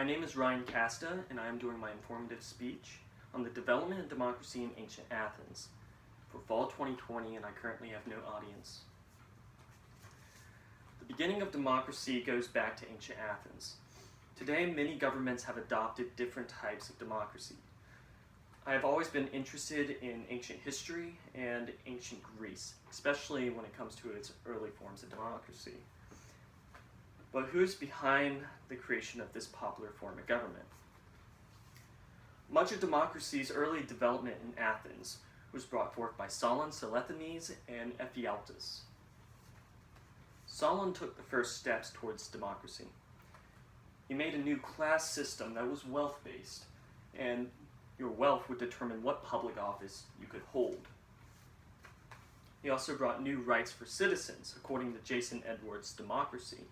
My name is Ryan Casta, and I am doing my informative speech on the development of democracy in ancient Athens for fall 2020, and I currently have no audience. The beginning of democracy goes back to ancient Athens. Today, many governments have adopted different types of democracy. I have always been interested in ancient history and ancient Greece, especially when it comes to its early forms of democracy. But who's behind the creation of this popular form of government? Much of democracy's early development in Athens was brought forth by Solon, Solisthenes, and Ephialtes. Solon took the first steps towards democracy. He made a new class system that was wealth-based, and your wealth would determine what public office you could hold. He also brought new rights for citizens, according to Jason Edwards' democracy.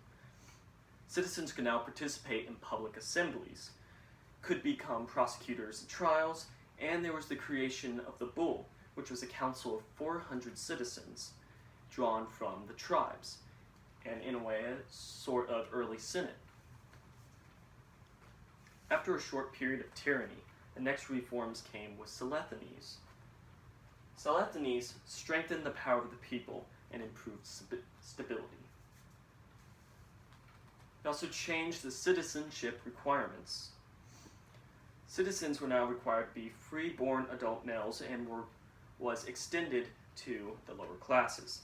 Citizens could now participate in public assemblies, could become prosecutors in trials, and there was the creation of the bull, which was a council of 400 citizens drawn from the tribes, and in a way, a sort of early senate. After a short period of tyranny, the next reforms came with Solisthenes. Solisthenes strengthened the power of the people and improved stability. He also changed the citizenship requirements. Citizens were now required to be free-born adult males and was extended to the lower classes.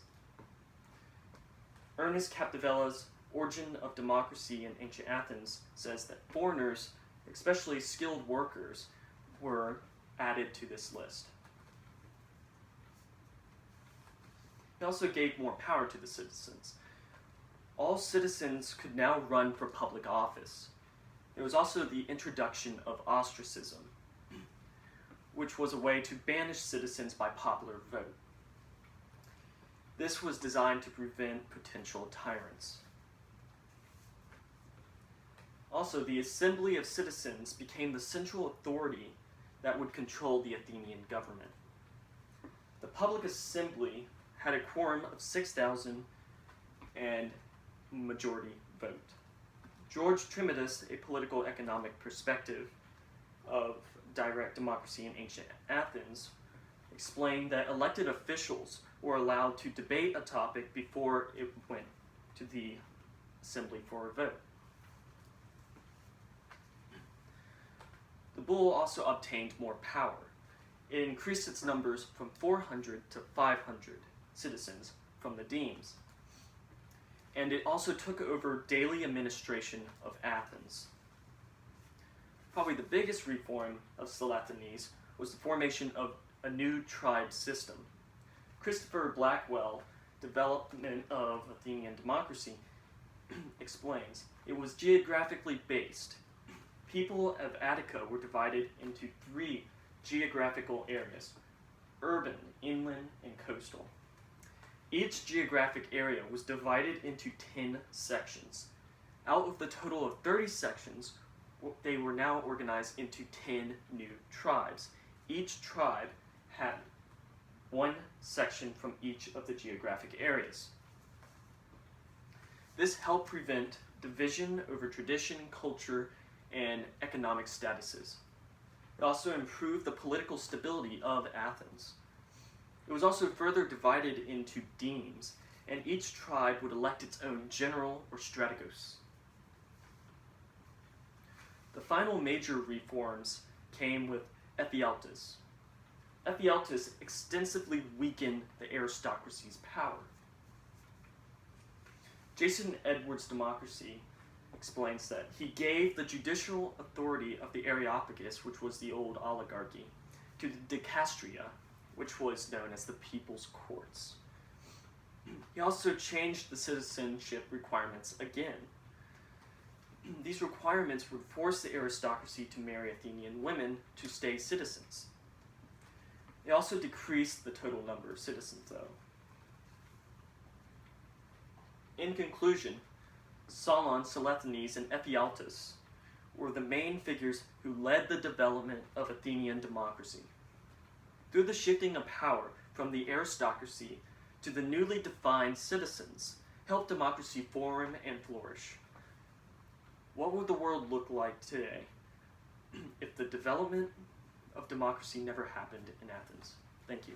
Ernest Capdevielle's Origin of Democracy in Ancient Athens says that foreigners, especially skilled workers, were added to this list. He also gave more power to the citizens. All citizens could now run for public office. There was also the introduction of ostracism, which was a way to banish citizens by popular vote. This was designed to prevent potential tyrants. Also, the assembly of citizens became the central authority that would control the Athenian government. The public assembly had a quorum of 6,000 and majority vote. George Trimidas, a political economic perspective of direct democracy in ancient Athens, explained that elected officials were allowed to debate a topic before it went to the assembly for a vote. The bull also obtained more power. It increased its numbers from 400 to 500 citizens from the demes. And it also took over daily administration of Athens. Probably the biggest reform of Solisthenes was the formation of a new tribe system. Christopher Blackwell, Development of Athenian Democracy, explains it was geographically based. People of Attica were divided into 3 geographical areas: urban, inland, and coastal. Each geographic area was divided into 10 sections. Out of the total of 30 sections, they were now organized into 10 new tribes. Each tribe had 1 section from each of the geographic areas. This helped prevent division over tradition, culture, and economic statuses. It also improved the political stability of Athens. It was also further divided into demes, and each tribe would elect its own general or strategos. The final major reforms came with Ephialtes. Ephialtes extensively weakened the aristocracy's power. Jason Edwards' democracy explains that he gave the judicial authority of the Areopagus, which was the old oligarchy, to the Dicastria, which was known as the People's Courts. He also changed the citizenship requirements again. These requirements would force the aristocracy to marry Athenian women to stay citizens. They also decreased the total number of citizens, though. In conclusion, Solon, Solisthenes, and Ephialtes were the main figures who led the development of Athenian democracy. Through the shifting of power from the aristocracy to the newly defined citizens, helped democracy form and flourish. What would the world look like today if the development of democracy never happened in Athens? Thank you.